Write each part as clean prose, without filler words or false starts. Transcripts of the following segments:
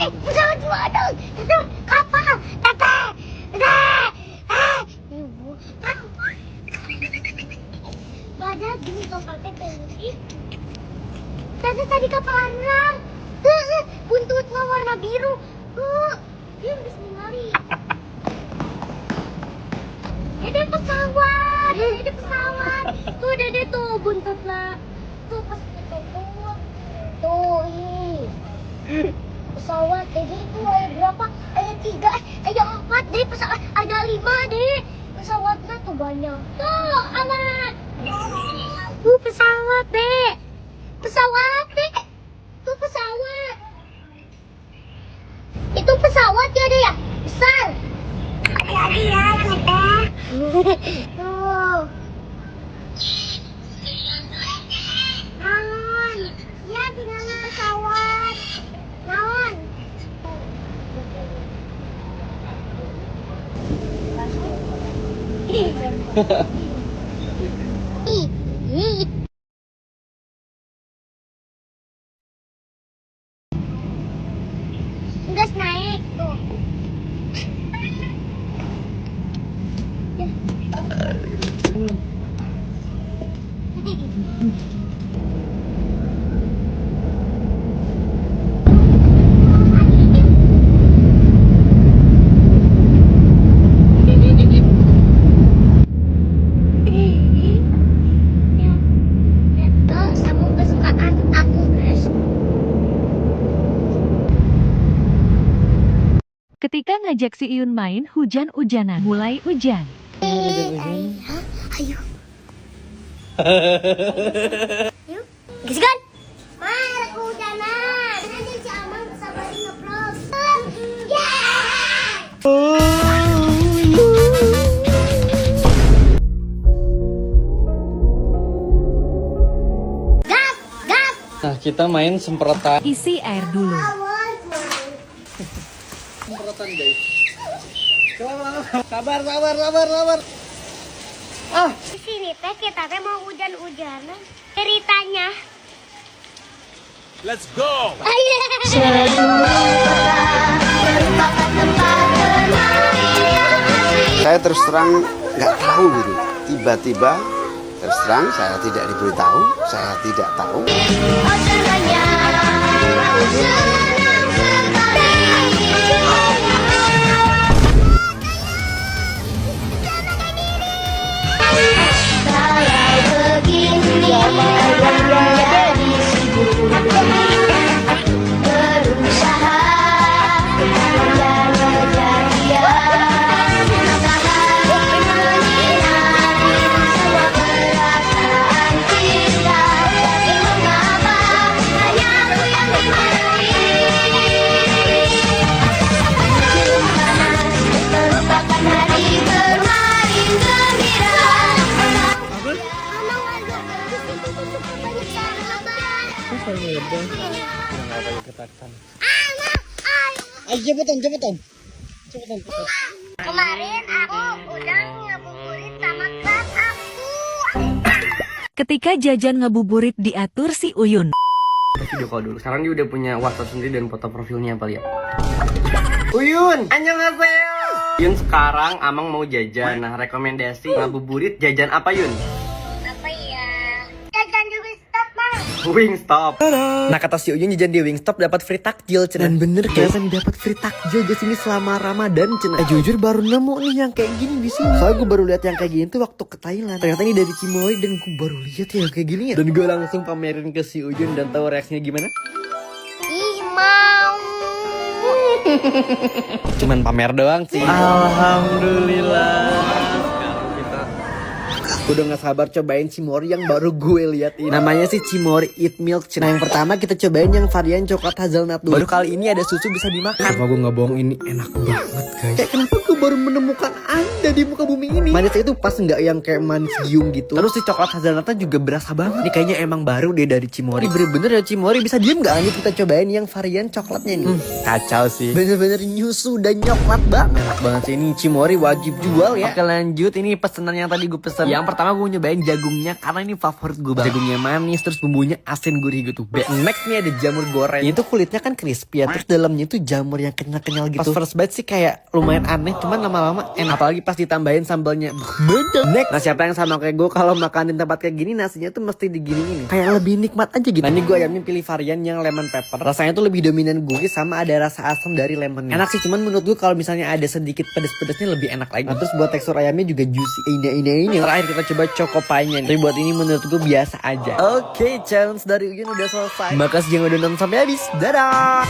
Pesawat juara. Itu kapal. Tete. Ibu. Padahal gini kapalnya tadi. Tadi kapal renang. Buntutnya warna biru. Dia bismillah. Ada pesawat. Tuh dede tuh buntutnya. Tuh pas ketemu. Tuh ini. Pesawat dede itu ada berapa? Ada 3, ada 4 deh pesawat. Ada 5 deh. Pesawatnya tuh banyak. Tuh aman. Pesawat deh. Pesawat deh. Tuh pesawat. Itu pesawat ya deh ya? Besar. Lagi ya, Tete. Tuh. Naon. Ya, tinggal pesawat. Naon. Gas naik tuh. Sama kesukaan aku, guys. Ketika ngajak si Iyun main hujan-hujanan, mulai hujan. Ayo. Yuk. Gaskan. Mari kehujanan. Nanti si Amang sabarin nge-vlog. Gas. Nah, kita main semprotan. Isi air dulu. Semprotan, guys. Sabar. Di sini teh kita teh mau hujan-hujanan. Ceritanya. Let's go. Saya terus terang nggak tahu gitu. Tiba-tiba terus terang saya tidak diberitahu, saya tidak tahu. Ayo cepetan. Kemarin aku udah ngabuburit sama kelas aku. Ketika jajan ngebuburit diatur si Uyun. Video call dulu. Sekarang dia udah punya WhatsApp sendiri dan foto profilnya apa lihat. Uyun, annyeonghaseyo. Yun, sekarang Amang mau jajan. Nah, rekomendasi ngabuburit jajan apa, Yun? Apa ya? Jajan di Wingstop, Mang. Wingstop. Nah, kata si Uyun jajan di Wingstop dapat free takjil, cenah. Dan bener kan dapat free takjil di sini selama Ramadan, cenah. Jujur baru nemu nih yang kayak gini di sini. Soalnya gue baru lihat yang kayak gini tuh waktu ke Thailand. Ternyata ini dari Cimory dan gue baru lihat ya kayak gini ya. Dan gue langsung pamerin ke si Uyun dan tahu reaksinya gimana? Ih, mau. Cuman pamer doang sih. Alhamdulillah. Sekarang kita udah gak sabar cobain Cimory yang baru gue lihat ini. Namanya sih Cimory Eat Milk. Nah, yang pertama kita cobain yang varian coklat hazelnut dulu. Baru kali ini ada susu bisa dimakan. Apa gue nggak bohong, ini enak banget guys. Kayak kenapa gue baru menemukan Anda di muka bumi ini? Manisnya itu pas nggak yang kayak manis giung gitu. Terus si coklat hazelnutnya juga berasa banget. Ini kayaknya emang baru deh dari Cimory. Ini bener-bener ya Cimory. Bisa diem gak? Lanjut kita cobain yang varian coklatnya nih. Kacau sih. Bener-bener nyusu dan coklat banget. Enak banget sih, ini Cimory wajib jual ya. Oke lanjut, ini pesanan yang tadi gue pesen. Yang pertama pertama gue nyobain jagungnya karena ini favorit gue banget. Jagungnya manis, terus bumbunya asin gurih gitu. Next nih ada jamur goreng. Itu kulitnya kan crispy ya, terus dalamnya itu jamur yang kenyal-kenyal gitu. Pas first bite sih kayak lumayan aneh, cuman lama-lama enak. Apalagi pas ditambahin sambalnya. Next. Nah siapa yang sama kayak gue kalau makan di tempat kayak gini nasinya tuh mesti diginiin. Kayak lebih nikmat aja gitu. Nah ini gue ayamnya pilih varian yang lemon pepper. Rasanya tuh lebih dominan gurih sama ada rasa asam dari lemonnya. Enak sih, cuman menurut gue kalau misalnya ada sedikit pedes-pedesnya lebih enak lagi. Nah, terus buat tekstur ayamnya juga juicy. Ini. Terakhir kita coba choco pie-nya. Tapi buat ini menurut gue biasa aja. Oke, challenge dari Uyun udah selesai. Makasih yang udah nonton sampai habis. Dadah.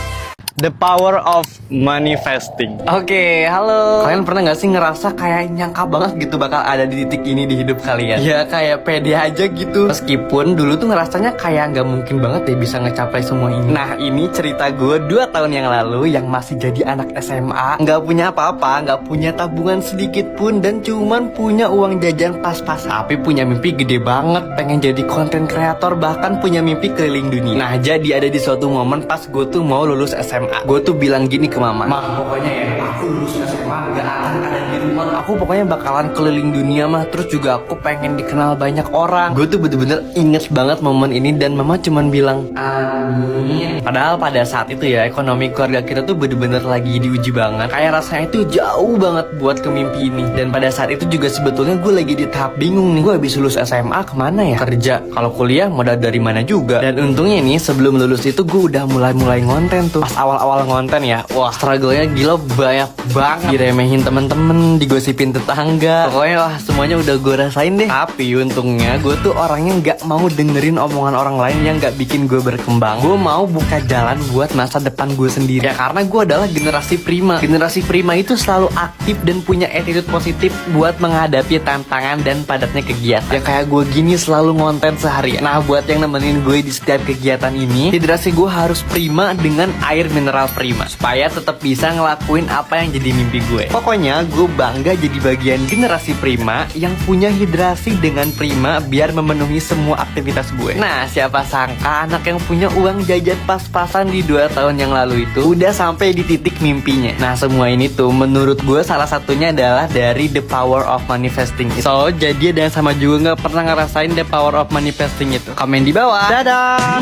The power of manifesting. Oke, halo. Kalian pernah gak sih ngerasa kayak nyangka banget gitu bakal ada di titik ini di hidup kalian? Ya kayak pede aja gitu. Meskipun dulu tuh ngerasanya kayak gak mungkin banget deh bisa ngecapai semua ini. Nah ini cerita gue 2 tahun yang lalu yang masih jadi anak SMA. Gak punya apa-apa, gak punya tabungan sedikit pun, dan cuman punya uang jajan pas-pasan. Tapi punya mimpi gede banget, pengen jadi konten kreator, bahkan punya mimpi keliling dunia. Nah jadi ada di suatu momen pas gue tuh mau lulus SMA. Gue tuh bilang gini ke mama, "Mah, pokoknya ya aku lulus SMA gak akan ada di rumah. Aku pokoknya bakalan keliling dunia mah. Terus juga aku pengen dikenal banyak orang." Gue tuh bener-bener inget banget momen ini, dan mama cuman bilang amin. Padahal pada saat itu ya ekonomi keluarga kita tuh bener-bener lagi diuji banget. Kayak rasanya itu jauh banget buat ke mimpi ini. Dan pada saat itu juga sebetulnya gue lagi di tahap bingung nih. Gue habis lulus SMA kemana ya? Kerja, kalau kuliah modal dari mana juga. Dan untungnya nih sebelum lulus itu gue udah mulai ngonten tuh. Pas awal ngonten ya, wah struggle-nya gila banyak banget. Diremehin temen-temen, digosipin tetangga, pokoknya wah semuanya udah gue rasain deh. Tapi untungnya gue tuh orangnya gak mau dengerin omongan orang lain yang gak bikin gue berkembang. Gue mau buka jalan buat masa depan gue sendiri ya, karena gue adalah generasi prima. Generasi prima itu selalu aktif dan punya attitude positif buat menghadapi tantangan dan padatnya kegiatan. Ya kayak gue gini selalu ngonten sehari. Nah buat yang nemenin gue di setiap kegiatan ini, hidrasi gue harus prima dengan air mineral prima, supaya tetap bisa ngelakuin apa yang jadi mimpi gue. Pokoknya gue bangga jadi bagian generasi prima yang punya hidrasi dengan prima biar memenuhi semua aktivitas gue. Nah siapa sangka anak yang punya uang jajan pas-pasan di 2 tahun yang lalu itu udah sampai di titik mimpinya. Nah semua ini tuh menurut gue salah satunya adalah dari the power of manifesting. So jadi ada yang sama juga gak pernah ngerasain the power of manifesting itu? Komen di bawah. Dadah.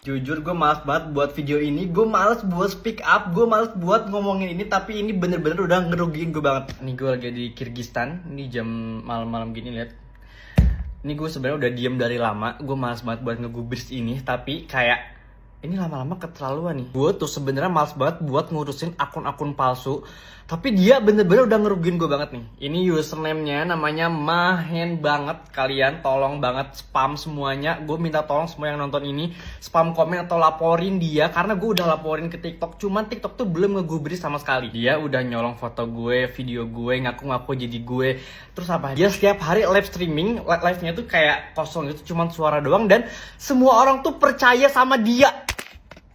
Jujur gue males banget buat video ini. Gue males buat speak up, gue males buat ngomongin ini. Tapi ini bener-bener udah ngerugiin gue banget. Ini gue lagi di Kyrgyzstan. Ini jam malam-malam gini, lihat. Ini gue sebenarnya udah diem dari lama. Gue males banget buat ngegubris ini. Tapi kayak ini lama-lama keterlaluan nih. Gue tuh sebenarnya males banget buat ngurusin akun-akun palsu. Tapi dia bener-bener udah ngerugiin gue banget nih. Ini username-nya namanya Mahen banget. Kalian tolong banget spam semuanya. Gue minta tolong semua yang nonton ini spam komen atau laporin dia, karena gue udah laporin ke TikTok. Cuman TikTok tuh belum ngegubris sama sekali. Dia udah nyolong foto gue, video gue, ngaku-ngaku jadi gue. Terus apa? Dia setiap hari live streaming, live-nya tuh kayak kosong gitu, cuman suara doang. Dan semua orang tuh percaya sama dia.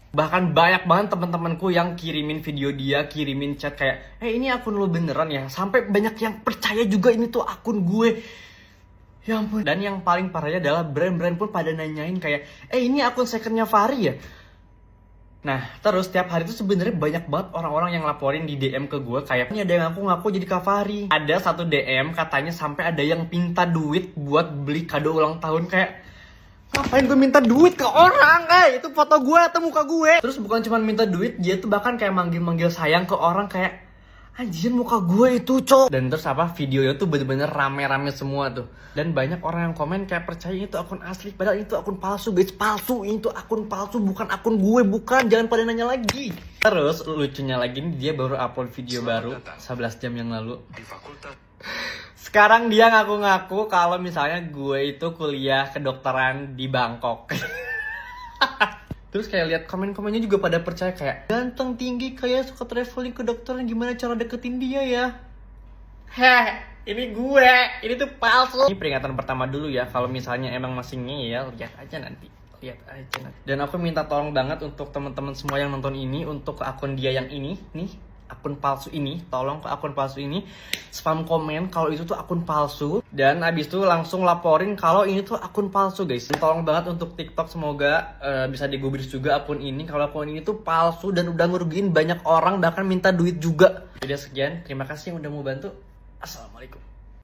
Bahkan banyak banget teman-temanku yang kirimin video dia, kirimin chat kayak, ini akun lo beneran ya? Sampai banyak yang percaya juga ini tuh akun gue. Ya ampun. Dan yang paling parahnya adalah brand-brand pun pada nanyain kayak, ini akun secondnya Fahri ya? Nah, terus tiap hari itu sebenarnya banyak banget orang-orang yang laporin di DM ke gue kayak, ini ada yang ngaku jadi Kak Fahri. Ada satu DM katanya sampai ada yang minta duit buat beli kado ulang tahun. Kayak, ngapain gue minta duit ke orang? Itu foto gue atau muka gue? Terus bukan cuma minta duit, dia tuh bahkan kayak manggil-manggil sayang ke orang kayak, anjir muka gue itu cok. Dan terus apa, videonya tuh bener-bener rame-rame semua tuh. Dan banyak orang yang komen kayak percaya itu akun asli, padahal itu akun palsu guys. Palsu, itu akun palsu, bukan akun gue. Bukan, jangan pada nanya lagi. Terus lucunya lagi nih, dia baru upload video baru 11 jam yang lalu. Sekarang dia ngaku-ngaku kalau misalnya gue itu kuliah kedokteran di Bangkok. Terus kayak lihat komen-komennya juga pada percaya kayak, ganteng, tinggi, kayak suka traveling kedokteran, gimana cara deketin dia ya? Ini gue, ini tuh palsu. Ini peringatan pertama dulu ya, kalau misalnya emang masih ngeyel, lihat aja nanti. Dan aku minta tolong banget untuk teman-teman semua yang nonton ini, untuk akun dia yang ini, nih. Akun palsu ini, tolong ke akun palsu ini spam komen kalau itu tuh akun palsu, dan abis itu langsung laporin kalau ini tuh akun palsu guys. Dan tolong banget untuk TikTok, semoga bisa digubris juga akun ini kalau akun ini tuh palsu dan udah ngerugiin banyak orang, bahkan minta duit juga. Udah sekian, terima kasih yang udah mau bantu. Assalamualaikum.